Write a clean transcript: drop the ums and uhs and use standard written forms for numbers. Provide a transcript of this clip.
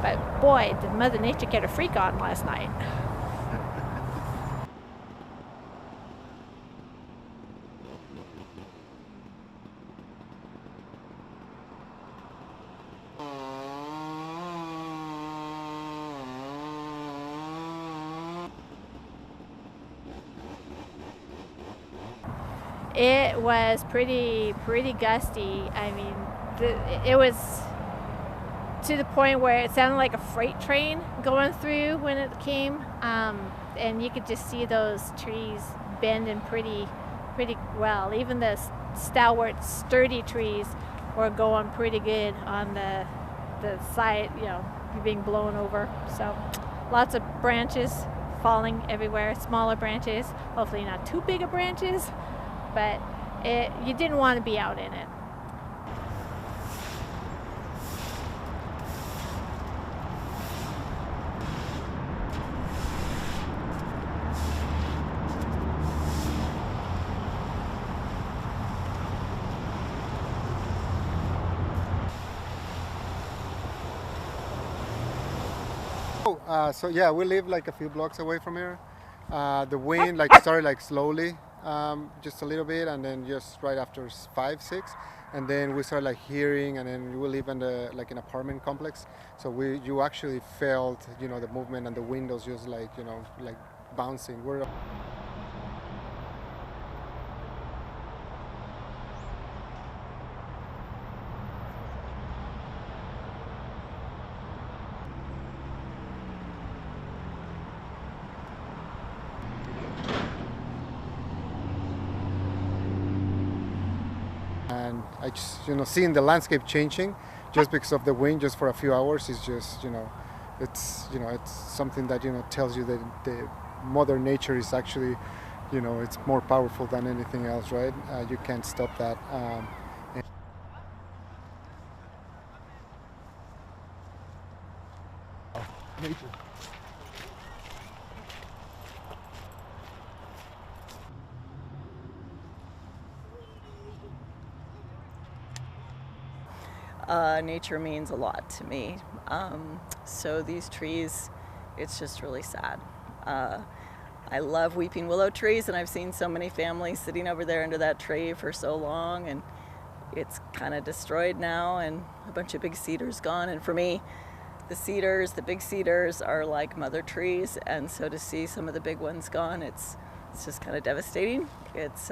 But boy, did Mother Nature get a freak on last night. It was pretty gusty. I mean, it was to the point where it sounded like a freight train going through when it came, and you could just see those trees bending pretty well. Even the stalwart, sturdy trees were going pretty good on the side, you know, being blown over. So lots of branches falling everywhere, smaller branches, hopefully not too big of branches, but you didn't want to be out in it. So yeah, we live like a few blocks away from here. The wind like started like slowly, just a little bit, and then just right after 5, 6, and then we started like hearing, and then we live in like an apartment complex. So you actually felt, you know, the movement and the windows just like, you know, like bouncing. And I just, you know, seeing the landscape changing just because of the wind, just for a few hours, is just, you know, it's something that, you know, tells you that the Mother Nature is actually, you know, it's more powerful than anything else, right? You can't stop that. Nature. Nature means a lot to me. So these trees, it's just really sad. I love weeping willow trees, and I've seen so many families sitting over there under that tree for so long, and it's kind of destroyed now, and a bunch of big cedars gone. And for me, the big cedars are like mother trees, and so to see some of the big ones gone, it's just kind of devastating. It's